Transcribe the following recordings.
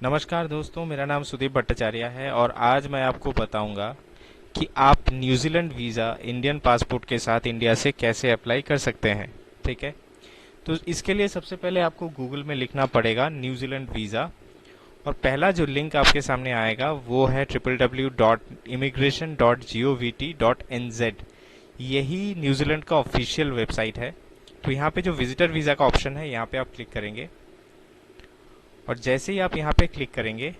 नमस्कार दोस्तों, मेरा नाम सुदीप भट्टाचार्य है और आज मैं आपको बताऊंगा कि आप न्यूजीलैंड वीज़ा इंडियन पासपोर्ट के साथ इंडिया से कैसे अप्लाई कर सकते हैं। ठीक है, तो इसके लिए सबसे पहले आपको गूगल में लिखना पड़ेगा न्यूजीलैंड वीज़ा। और पहला जो लिंक आपके सामने आएगा वो है www.immigration.govt.nz। यही न्यूजीलैंड का ऑफिशियल वेबसाइट है। तो यहाँ पे जो विजिटर वीज़ा का ऑप्शन है यहाँ पे आप क्लिक करेंगे और जैसे ही आप यहाँ पे क्लिक करेंगे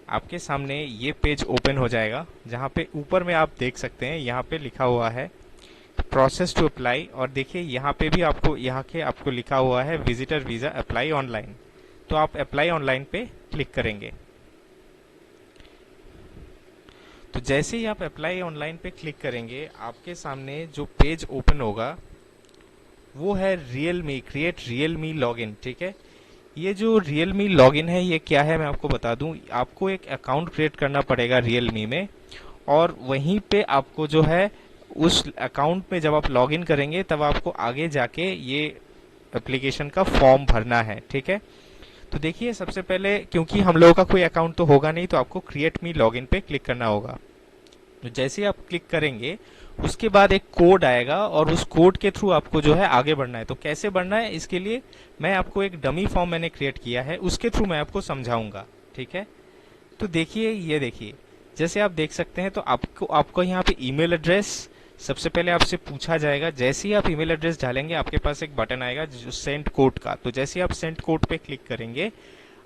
आपके सामने ये पेज ओपन हो जाएगा, जहाँ पे ऊपर में आप देख सकते हैं यहाँ पे लिखा हुआ है प्रोसेस टू अप्लाई। और देखिए यहाँ पे भी आपको लिखा हुआ है विजिटर वीज़ा अप्लाई ऑनलाइन। तो आप अप्लाई ऑनलाइन पे क्लिक करेंगे। तो जैसे ही आप अप्लाई ऑनलाइन पे क्लिक करेंगे आपके सामने जो पेज ओपन होगा वो है real me create real me login. ठीक है, ये जो रियल मी लॉगिन है ये क्या है मैं आपको बता दूं। आपको एक अकाउंट क्रिएट करना पड़ेगा रियल मी में, और वहीं पे आपको जो है उस अकाउंट में जब आप लॉगिन करेंगे तब आपको आगे जाके ये एप्लीकेशन का फॉर्म भरना है। ठीक है, तो देखिए सबसे पहले क्योंकि हम लोगों का कोई अकाउंट तो होगा नहीं, तो आपको क्रिएट मी लॉगिन पे क्लिक करना होगा। तो जैसे ही आप क्लिक करेंगे उसके बाद एक कोड आएगा और उस कोड के थ्रू आपको जो है आगे बढ़ना है। तो कैसे बढ़ना है इसके लिए मैं आपको एक डमी फॉर्म मैंने क्रिएट किया है, उसके थ्रू मैं आपको समझाऊंगा। ठीक है, तो देखिए ये देखिए जैसे आप देख सकते हैं तो आपको आपको यहाँ पे ईमेल एड्रेस सबसे पहले आपसे पूछा जाएगा। जैसे ही आप ईमेल एड्रेस डालेंगे आपके पास एक बटन आएगा जो सेंड कोड का। तो जैसे ही आप सेंड कोड पे क्लिक करेंगे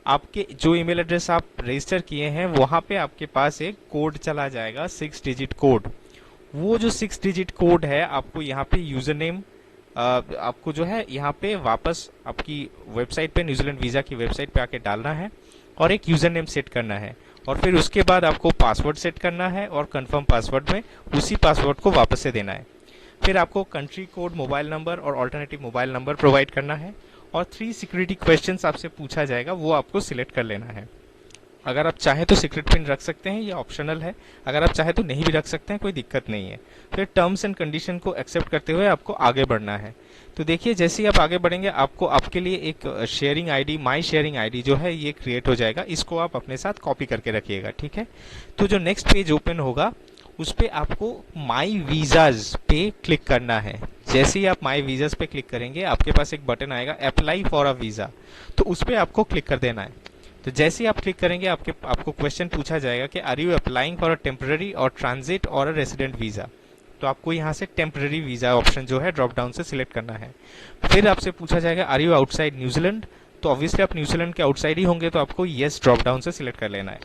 आपके जो ईमेल एड्रेस आप रजिस्टर किए हैं वहां पे आपके पास एक कोड चला जाएगा, 6 डिजिट कोड। वो जो 6 डिजिट कोड है आपको यहाँ पे यूजर नेम आपको जो है यहाँ पे वापस आपकी वेबसाइट पे न्यूजीलैंड वीज़ा की वेबसाइट पे आके डालना है और एक यूजर नेम सेट करना है। और फिर उसके बाद आपको पासवर्ड सेट करना है और कंफर्म पासवर्ड में उसी पासवर्ड को वापस से देना है। फिर आपको कंट्री कोड, मोबाइल नंबर और ऑल्टरनेटिव मोबाइल नंबर प्रोवाइड करना है और 3 सिक्योरिटी क्वेश्चंस आपसे पूछा जाएगा, वो आपको सिलेक्ट कर लेना है। अगर आप चाहें तो सीक्रेट पिन रख सकते हैं, ये ऑप्शनल है। अगर आप चाहें तो नहीं भी रख सकते हैं, कोई दिक्कत नहीं है। फिर टर्म्स एंड कंडीशन को एक्सेप्ट करते हुए आपको आगे बढ़ना है। तो देखिए जैसे ही आप आगे बढ़ेंगे आपको आपके लिए एक शेयरिंग आईडी, माई शेयरिंग आईडी जो है ये क्रिएट हो जाएगा। इसको आप अपने साथ कॉपी करके रखिएगा। ठीक है, तो जो नेक्स्ट पेज ओपन होगा उस पे आपको माई वीजाज पे क्लिक करना है। जैसे ही आप माई वीजाज पे क्लिक करेंगे आपके पास एक बटन आएगा अप्लाई फॉर अ वीजा, तो उस पर आपको क्लिक कर देना है। तो जैसे ही आप क्लिक करेंगे आपको क्वेश्चन पूछा जाएगा कि are you applying for a temporary और ट्रांजिट और अ रेसिडेंट वीजा। तो आपको यहाँ से टेम्पररी वीजा ऑप्शन जो है ड्रॉप डाउन से सिलेक्ट करना है। फिर आपसे पूछा जाएगा आर यू आउटसाइड न्यूजीलैंड। तो ऑब्वियसली आप न्यूजीलैंड के आउटसाइड ही होंगे, तो आपको येस ड्रॉप डाउन से सिलेक्ट कर लेना है।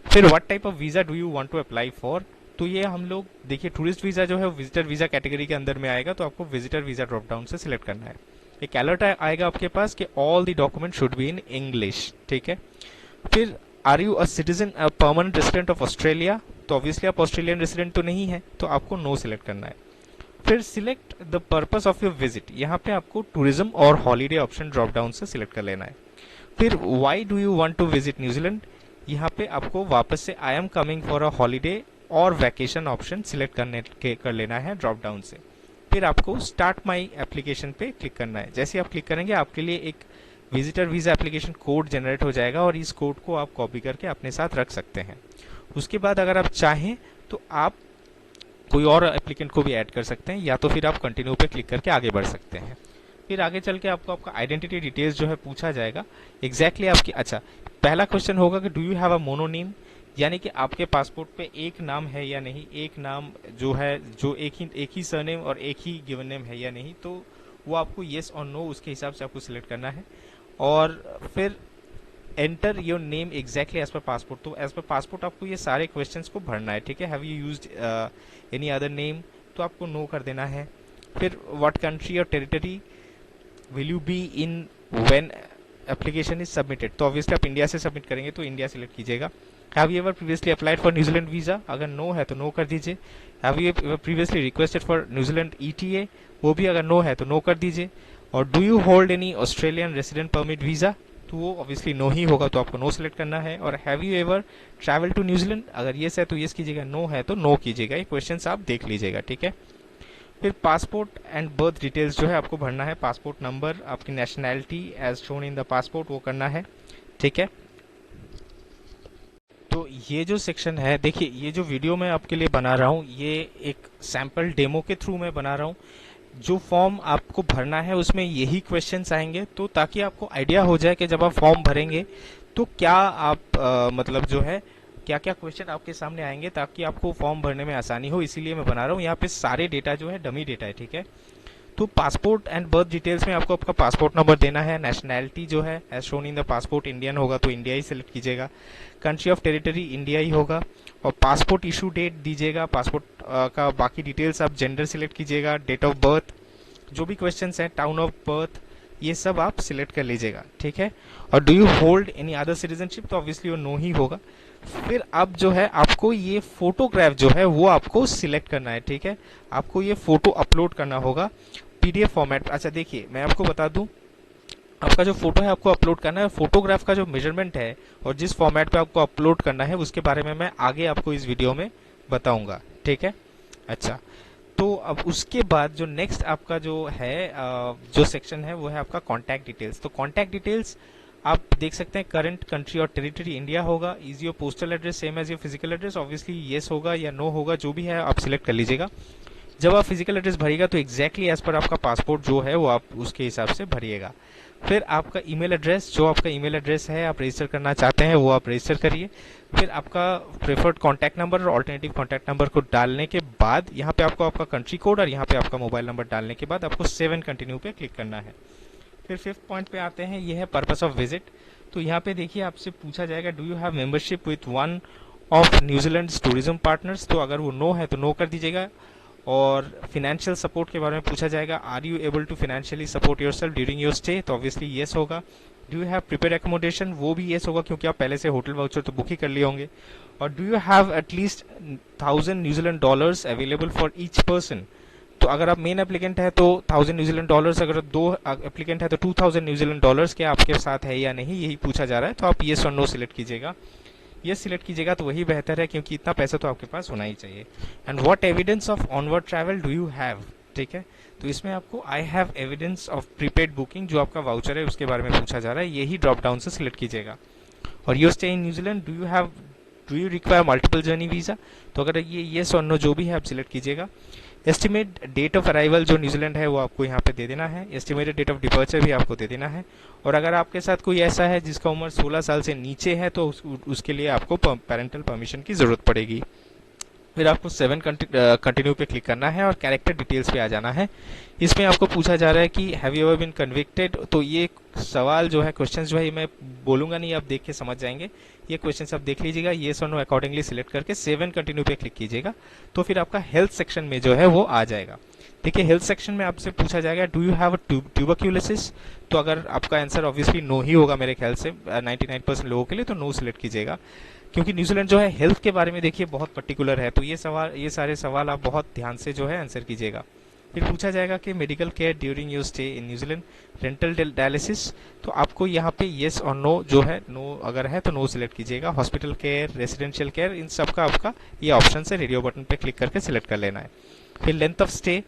फिर what type of visa do you want to apply for. तो ये हम लोग देखिए टूरिस्ट वीजा जो है विजिटर वीजा कैटेगरी के अंदर में आएगा, तो आपको विजिटर वीजा ड्रॉप डाउन से सिलेक्ट करना है। एक अलर्ट आएगा आपके पास कि all the document should be in English. ठीक है, फिर are you a citizen permanent resident of Australia. तो ऑब्वियसली आप ऑस्ट्रेलियन रेसिडेंट तो नहीं है, तो आपको नो सिलेक्ट करना है। फिर select the purpose of your visit, यहाँ पे आपको टूरिज्म और हॉलीडे ऑप्शन ड्रॉप डाउन से सिलेक्ट कर लेना है। फिर why do you want to visit New Zealand, यहाँ पे आपको वापस से I am coming for a holiday और वैकेशन ऑप्शन सिलेक्ट कर लेना है ड्रॉप डाउन से। फिर आपको स्टार्ट माई एप्लीकेशन पे क्लिक करना है। जैसे आप क्लिक करेंगे आपके लिए एक visitor visa application code generate हो जाएगा और इस कोड को आप कॉपी करके अपने साथ रख सकते हैं। उसके बाद अगर आप चाहें तो आप कोई और एप्लीकेंट को भी ऐड कर सकते हैं, या तो फिर आप कंटिन्यू पे क्लिक करके आगे बढ़ सकते हैं। फिर आगे चल के आपको आपका आइडेंटिटी डिटेल्स जो है पूछा जाएगा। एग्जैक्टली आपकी पहला क्वेश्चन होगा कि डू यू हैव अ मोनोनेम, यानी कि आपके पासपोर्ट पे एक नाम है या नहीं, एक नाम जो है जो एक ही सरनेम और एक ही गिवन नेम है या नहीं। तो वो आपको येस और नो उसके हिसाब से आपको सिलेक्ट करना है। और फिर enter your name exactly as per passport. तो एज पर पासपोर्ट आपको ये सारे क्वेश्चंस को भरना है। ठीक है, have you used any other name, तो आपको नो कर देना है। फिर व्हाट कंट्री और territory will you be in when application is submitted. तो ऑब्वियसली आप इंडिया से सबमिट करेंगे तो इंडिया सिलेक्ट कीजिएगा। Have you ever previously applied for New Zealand visa, अगर नो है तो नो कर दीजिए। Have you ever previously requested for New Zealand ETA, वो भी अगर नो है तो नो कर दीजिए। और do you hold any Australian resident permit visa, तो वो ऑब्वियसली नो ही होगा, तो आपको नो सिलेक्ट करना है। और have you ever travel to New Zealand, अगर येस है तो येस कीजिएगा, नो है तो नो कीजिएगा। ये क्वेश्चंस आप देख लीजिएगा। ठीक है, फिर पासपोर्ट एंड बर्थ डिटेल्स जो है आपको भरना है। पासपोर्ट नंबर, आपकी nationality as shown in the passport, वो करना है। ठीक है, ये जो सेक्शन है, देखिए ये जो वीडियो मैं आपके लिए बना रहा हूँ ये एक सैम्पल डेमो के थ्रू मैं बना रहा हूँ। जो फॉर्म आपको भरना है उसमें यही क्वेश्चंस आएंगे, तो ताकि आपको आइडिया हो जाए कि जब आप फॉर्म भरेंगे तो क्या आप मतलब जो है क्या क्या क्वेश्चन आपके सामने आएंगे, ताकि आपको फॉर्म भरने में आसानी हो। इसीलिए मैं बना रहा हूँ। यहाँ पे सारे डेटा जो है डमी डेटा है, ठीक है। तो पासपोर्ट एंड बर्थ डिटेल्स में आपको आपका पासपोर्ट नंबर देना है। नेशनैलिटी जो है as shown in the passport Indian होगा तो इंडिया ही सिलेक्ट कीजिएगा। कंट्री ऑफ टेरिटरी इंडिया ही होगा। और पासपोर्ट इशू डेट दीजिएगा। पासपोर्ट का बाकी डिटेल्स आप जेंडर सिलेक्ट कीजिएगा। डेट ऑफ बर्थ, जो भी क्वेश्चंस हैं, टाउन ऑफ बर्थ, ये सब आप सिलेक्ट कर लीजिएगा, ठीक है। और do you hold any other citizenship, तो ऑब्वियसली वो नो ही होगा। फिर अब जो है आपको ये फोटोग्राफ जो है वो आपको सिलेक्ट करना है, ठीक है। आपको ये फोटो अपलोड करना होगा पीडीएफ फॉर्मेट। अच्छा देखिए मैं आपको बता दूं, आपका जो फोटो है आपको अपलोड करना है। फोटोग्राफ का जो मेजरमेंट है और जिस फॉर्मेट पे आपको अपलोड करना है उसके बारे में मैं आगे आपको इस वीडियो में बताऊंगा, ठीक है। अच्छा, तो अब उसके बाद जो नेक्स्ट आपका जो है जो सेक्शन है वो है आपका कॉन्टैक्ट डिटेल्स। तो कॉन्टैक्ट डिटेल्स आप देख सकते हैं, करंट कंट्री और टेरिटरी इंडिया होगा। Is your postal address same as your physical address, obviously yes होगा या नो होगा, जो भी है आप सिलेक्ट कर लीजिएगा। जब आप फिजिकल एड्रेस भरिएगा तो एग्जैक्टली एज पर आपका पासपोर्ट जो है वो आप उसके हिसाब से भरिएगा। फिर आपका ईमेल एड्रेस, जो आपका ईमेल एड्रेस है आप रजिस्टर करना चाहते हैं वो आप रजिस्टर करिए। फिर आपका प्रेफर्ड कॉन्टैक्ट नंबर और ऑल्टरनेटिव कॉन्टैक्ट नंबर को डालने के बाद यहाँ पे आपको आपका कंट्री कोड और यहाँ पे आपका मोबाइल नंबर डालने के बाद आपको 7 कंटिन्यू पे क्लिक करना है। फिर 5th पॉइंट पे आते हैं, ये है पर्पस ऑफ विजिट। तो यहाँ पे देखिए आपसे पूछा जाएगा do you have membership with one of New Zealand tourism partners, तो अगर वो नो है तो नो कर दीजिएगा। और फिनेंशियल सपोर्ट के बारे में पूछा जाएगा, are you able to financially support yourself during your stay, तो ऑब्वियसली येस होगा। Do you have prepare accommodation, वो भी येस होगा क्योंकि आप पहले से होटल वाउचर तो बुक ही कर लिए होंगे। और do you have at least 1000 New Zealand dollars available for each person, तो अगर आप मेन एप्लीकेंट है तो 1000 न्यूजीलैंड डॉलर्स, अगर दो एप्लीकेंट है तो 2000 न्यूजीलैंड डॉलर्स के आपके साथ है या नहीं, यही पूछा जा रहा है। तो आप येस और नो सिलेक्ट कीजिएगा। ये सिलेक्ट कीजिएगा तो वही बेहतर है क्योंकि इतना पैसा तो आपके पास होना ही चाहिए। And what evidence of onward travel do you have, ठीक है। तो इसमें आपको I have evidence of prepaid booking, जो आपका वाउचर है उसके बारे में पूछा जा रहा है, यही ड्रॉप डाउन से सिलेक्ट कीजिएगा। और you stay in New Zealand, do you require multiple journey visa, तो अगर ये येस और नो जो भी है आप सिलेक्ट कीजिएगा। एस्टिमेट डेट ऑफ अराइवल जो न्यूजीलैंड है वो आपको यहाँ पे दे देना है। एस्टिमेटेड डेट ऑफ डिपर्चर भी आपको दे देना है। और अगर आपके साथ कोई ऐसा है जिसका उम्र 16 साल से नीचे है तो उसके लिए आपको पेरेंटल परमिशन की जरूरत पड़ेगी। फिर आपको 7 कंटिन्यू पे क्लिक करना है और कैरेक्टर डिटेल्स पे आ जाना है। इसमें आपको पूछा जा रहा है कि have you ever been convicted, तो ये सवाल जो है क्वेश्चंस जो है मैं बोलूंगा नहीं, आप देख के समझ जाएंगे। ये क्वेश्चंस आप देख लीजिएगा, ये और नो अकॉर्डिंगली सिलेक्ट करके 7 कंटिन्यू पे क्लिक कीजिएगा। तो फिर आपका हेल्थ सेक्शन में जो है वो आ जाएगा। देखिए हेल्थ सेक्शन में आपसे पूछा जाएगा डू यू हैव ट्यूबरक्यूलोसिस, तो अगर आपका आंसर ऑब्वियसली नो ही होगा मेरे ख्याल से 99% लोगों के लिए, तो नो सिलेक्ट कीजिएगा। क्योंकि न्यूजीलैंड जो है हेल्थ के बारे में देखिए बहुत पर्टिकुलर है, तो ये सारे सवाल आप बहुत ध्यान से जो है आंसर कीजिएगा। फिर पूछा जाएगा कि medical care during your stay in New Zealand, rental dialysis, तो आपको यहाँ पे येस और नो जो है, नो अगर है तो नो सिलेक्ट कीजिएगा। हॉस्पिटल केयर, रेसिडेंशियल केयर, इन सब का आपका ये ऑप्शन है, रेडियो बटन पे क्लिक करके सिलेक्ट कर लेना है। फिर लेंथ ऑफ स्टे,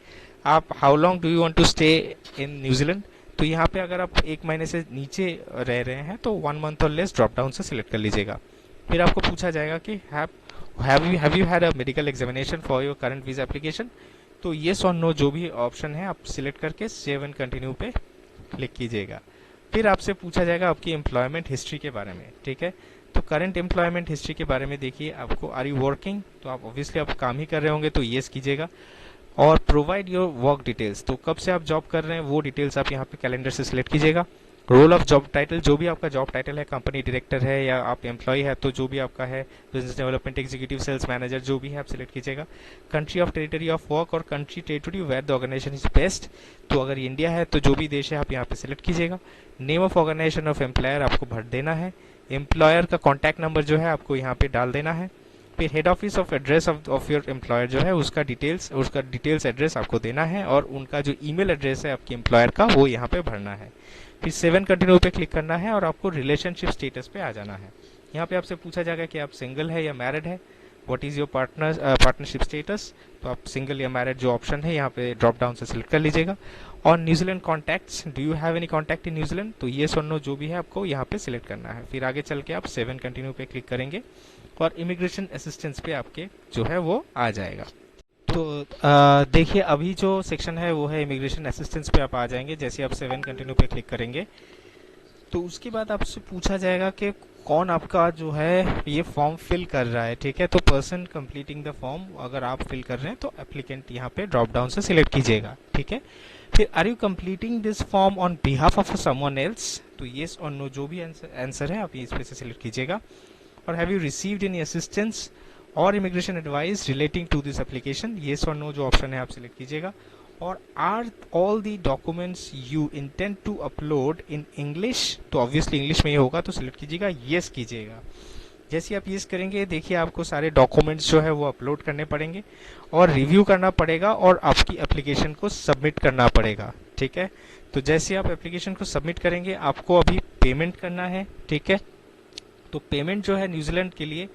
आप how long do you want to stay in New Zealand, तो यहाँ पे अगर आप 1 महीने से नीचे रह रहे हैं तो 1 मंथ और लेस ड्रॉप डाउन से सिलेक्ट कर लीजिएगा। फिर आपको पूछा जाएगा कि have you had a medical examination for your current visa application, तो येस और नो जो भी ऑप्शन है आप सिलेक्ट करके 7 कंटिन्यू पे क्लिक कीजिएगा। फिर आपसे पूछा जाएगा आपकी एम्प्लॉयमेंट हिस्ट्री के बारे में, ठीक है। तो करंट एम्प्लॉयमेंट हिस्ट्री के बारे में देखिए आपको, आर यू वर्किंग, तो आप ऑब्वियसली आप काम ही कर रहे होंगे तो येस कीजिएगा। और प्रोवाइड योर वर्क डिटेल्स, तो कब से आप जॉब कर रहे हैं वो डिटेल्स आप यहाँ पे कैलेंडर से सिलेक्ट कीजिएगा। रोल ऑफ जॉब टाइटल, जो भी आपका जॉब टाइटल है, कंपनी डायरेक्टर है या आप एम्प्लॉय है तो जो भी आपका है, business development executive, sales manager, जो भी है आप सिलेक्ट कीजिएगा। Country of territory of work और country territory where the organisation is based, तो अगर इंडिया है तो जो भी देश है आप यहाँ पे सिलेक्ट कीजिएगा। Name of organisation of employer आपको भर देना है। एम्प्लॉयर का कॉन्टैक्ट नंबर जो है आपको यहाँ पे डाल देना है। फिर head office of address of your employer जो है उसका डिटेल्स एड्रेस आपको देना है और उनका जो ईमेल एड्रेस है आपके एम्प्लॉयर का वो यहाँ पे भरना है। फिर 7 कंटिन्यू पे क्लिक करना है और आपको रिलेशनशिप स्टेटस पे आ जाना है। यहाँ पे आपसे पूछा जाएगा कि आप सिंगल है या मैरिड है, what is your partnership status, तो आप सिंगल या मैरिड जो ऑप्शन है यहाँ पे ड्रॉप डाउन से सिलेक्ट कर लीजिएगा। और New Zealand contacts, do you have any contact in New Zealand, तो ये और नो जो भी है आपको यहाँ पे सिलेक्ट करना है। फिर आगे चल के आप 7 कंटिन्यू पे क्लिक करेंगे और इमिग्रेशन असिस्टेंस पे आपके जो है वो आ जाएगा। तो देखिए अभी जो सेक्शन है वो है इमिग्रेशन असिस्टेंस पे आप आ जाएंगे। जैसे आप 7 कंटिन्यू पे क्लिक करेंगे तो उसके बाद आपसे पूछा जाएगा कि कौन आपका जो है ये फॉर्म फिल कर रहा है, ठीक है। तो पर्सन कंप्लीटिंग द फॉर्म अगर आप फिल कर रहे हैं तो एप्लीकेंट यहाँ पे ड्रॉप डाउन से सिलेक्ट कीजिएगा, ठीक है। फिर are you completing this form on behalf of someone else, तो येस और नो जो भी आंसर है आप इस पे से सिलेक्ट कीजिएगा। और have you received any assistance or immigration advice relating to this application, yes और नो जो ऑप्शन है आप सिलेक्ट कीजिएगा। और are all the documents you intend to upload in English, तो ऑब्वियसली इंग्लिश में ही होगा तो सिलेक्ट कीजिएगा, येस कीजिएगा। जैसे आप येस करेंगे देखिए आपको सारे डॉक्यूमेंट्स जो है वो अपलोड करने पड़ेंगे और रिव्यू करना पड़ेगा और आपकी एप्लीकेशन को सबमिट करना पड़ेगा, ठीक है। तो जैसे आप एप्लीकेशन को सबमिट करेंगे आपको अभी पेमेंट करना है, ठीक है। तो पेमेंट जो है न्यूजीलैंड के लिए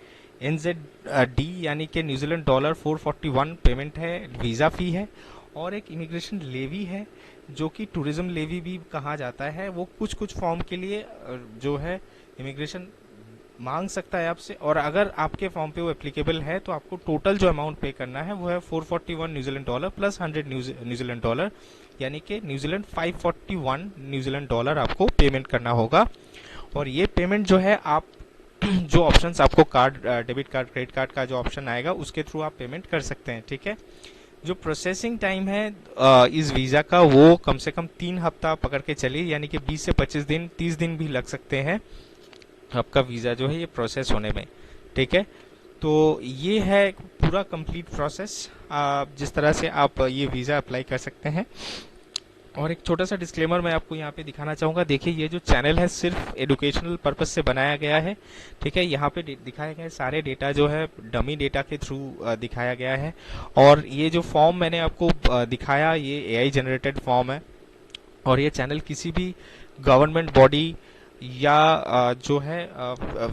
NZD यानी कि न्यूजीलैंड डॉलर 441 पेमेंट है, वीज़ा फ़ी है। और एक इमिग्रेशन लेवी है जो कि टूरिज्म लेवी भी कहा जाता है, वो कुछ कुछ फॉर्म के लिए जो है इमिग्रेशन मांग सकता है आपसे। और अगर आपके फॉर्म पे वो एप्लीकेबल है तो आपको टोटल जो अमाउंट पे करना है वो है 441 New Zealand dollar plus 100 New Zealand dollar, यानी कि न्यूजीलैंड 541 न्यूजीलैंड डॉलर आपको पेमेंट करना होगा। और ये पेमेंट जो है आप जो ऑप्शंस आपको card, debit card, credit card का जो ऑप्शन आएगा उसके थ्रू आप पेमेंट कर सकते हैं, ठीक है। जो प्रोसेसिंग टाइम है इस वीज़ा का वो कम से कम 3 हफ्ता पकड़ के चलिए, यानी कि 20 से 25 दिन, 30 दिन भी लग सकते हैं आपका वीज़ा जो है ये प्रोसेस होने में, ठीक है। तो ये है पूरा कंप्लीट प्रोसेस जिस तरह से आप ये वीज़ा अप्लाई कर सकते हैं। और एक छोटा सा डिस्क्लेमर मैं आपको यहाँ पे दिखाना चाहूँगा। देखिए ये जो चैनल है सिर्फ एजुकेशनल पर्पस से बनाया गया है, ठीक है। यहाँ पे दिखाए गए सारे डेटा जो है डमी डेटा के थ्रू दिखाया गया है। और ये जो फॉर्म मैंने आपको दिखाया ये AI जनरेटेड फॉर्म है। और ये चैनल किसी भी गवर्नमेंट बॉडी या जो है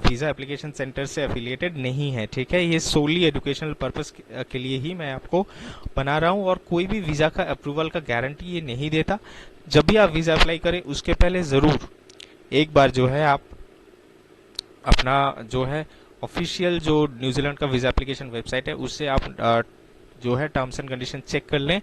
वीज़ा एप्लीकेशन सेंटर से एफिलिएटेड नहीं है, ठीक है। ये सोली एजुकेशनल पर्पस के लिए ही मैं आपको बना रहा हूँ और कोई भी वीज़ा का अप्रूवल का गारंटी ये नहीं देता। जब भी आप वीज़ा अप्लाई करें उसके पहले ज़रूर एक बार जो है आप अपना जो है ऑफिशियल जो न्यूजीलैंड का वीज़ा एप्लीकेशन वेबसाइट है उससे आप जो है टर्म्स एंड कंडीशन चेक कर लें।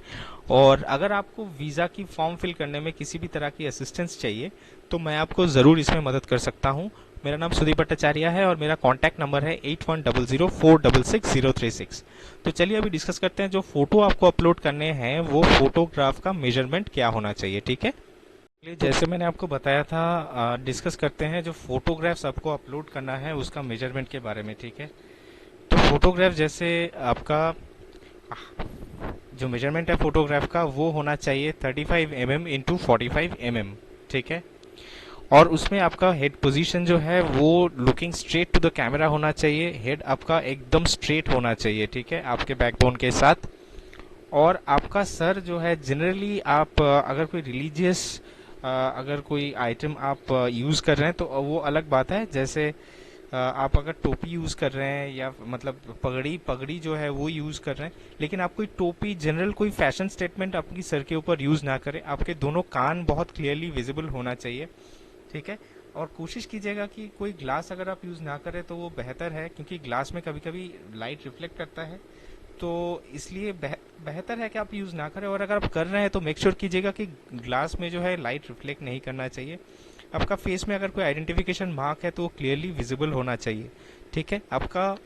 और अगर आपको वीज़ा की फॉर्म फिल करने में किसी भी तरह की असिस्टेंस चाहिए तो मैं आपको ज़रूर इसमें मदद कर सकता हूं। मेरा नाम सुदीप भट्टाचार्य है और मेरा कॉन्टैक्ट नंबर है 8100466036। तो चलिए अभी डिस्कस करते हैं जो फ़ोटो आपको अपलोड करने हैं वो फोटोग्राफ का मेजरमेंट क्या होना चाहिए, ठीक है। जैसे मैंने आपको बताया था डिस्कस करते हैं जो फोटोग्राफ्स आपको अपलोड करना है उसका मेजरमेंट के बारे में, ठीक है। तो फोटोग्राफ जैसे आपका जो मेजरमेंट है फोटोग्राफ का वो होना चाहिए 35 mm इंटू 45 mm, ठीक है। और उसमें आपका हेड पोजीशन जो है वो looking straight to the camera होना चाहिए, हेड आपका एकदम स्ट्रेट होना चाहिए, ठीक है, आपके बैकबोन के साथ। और आपका सर जो है जनरली आप अगर कोई रिलीजियस अगर कोई आइटम आप यूज़ कर रहे हैं तो वो अलग बात है। जैसे आप अगर टोपी यूज़ कर रहे हैं या मतलब पगड़ी जो है वो यूज़ कर रहे हैं, लेकिन आप कोई टोपी जनरल कोई फैशन स्टेटमेंट अपनी सर के ऊपर यूज़ ना करें। आपके दोनों कान बहुत क्लियरली विजिबल होना चाहिए, ठीक है। और कोशिश कीजिएगा कि कोई ग्लास अगर आप यूज़ ना करें तो वो बेहतर है, क्योंकि ग्लास में कभी कभी लाइट रिफ्लेक्ट करता है, तो इसलिए बेहतर है कि आप यूज़ ना करें। और अगर आप कर रहे हैं तो मेक श्योर कीजिएगा कि ग्लास में जो है लाइट रिफ्लेक्ट नहीं करना चाहिए। आपका फेस में अगर कोई आइडेंटिफिकेशन मार्क है तो वो क्लियरली विजिबल होना चाहिए, ठीक है। आपका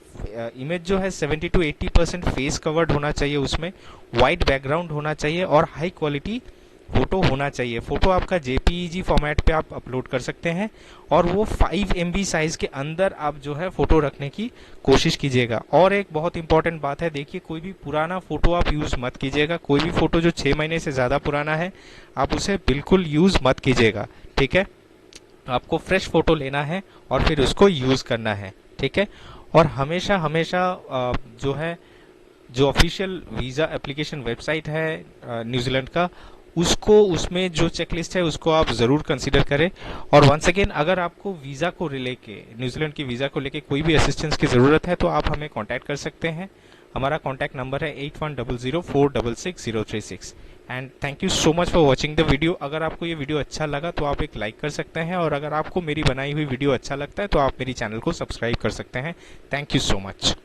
इमेज जो है 70 to 80% फेस कवर्ड होना चाहिए, उसमें वाइट बैकग्राउंड होना चाहिए और हाई क्वालिटी फोटो होना चाहिए। फोटो आपका JPEG फॉर्मेट पे आप अपलोड कर सकते हैं और वो 5 MB साइज के अंदर आप जो है फोटो रखने की कोशिश कीजिएगा। और एक बहुत इंपॉर्टेंट बात है, देखिए कोई भी पुराना फोटो आप यूज़ मत कीजिएगा। कोई भी फोटो जो 6 महीने से ज़्यादा पुराना है आप उसे बिल्कुल यूज़ मत कीजिएगा, ठीक है। आपको फ्रेश फोटो लेना है और फिर उसको यूज़ करना है, ठीक है। और हमेशा हमेशा जो है जो ऑफिशियल वीज़ा एप्लीकेशन वेबसाइट है न्यूजीलैंड का उसको उसमें जो चेकलिस्ट है उसको आप ज़रूर कंसीडर करें। और वंस अगेन अगर आपको वीज़ा को लेके न्यूजीलैंड की वीज़ा को लेके कोई भी असिस्टेंस की ज़रूरत है तो आप हमें कांटेक्ट कर सकते हैं। हमारा कांटेक्ट नंबर है 8100466036। And thank you so much for watching the video. अगर आपको ये वीडियो अच्छा लगा तो आप एक लाइक कर सकते हैं, और अगर आपको मेरी बनाई हुई वीडियो अच्छा लगता है तो आप मेरी चैनल को सब्सक्राइब कर सकते हैं। Thank you so much.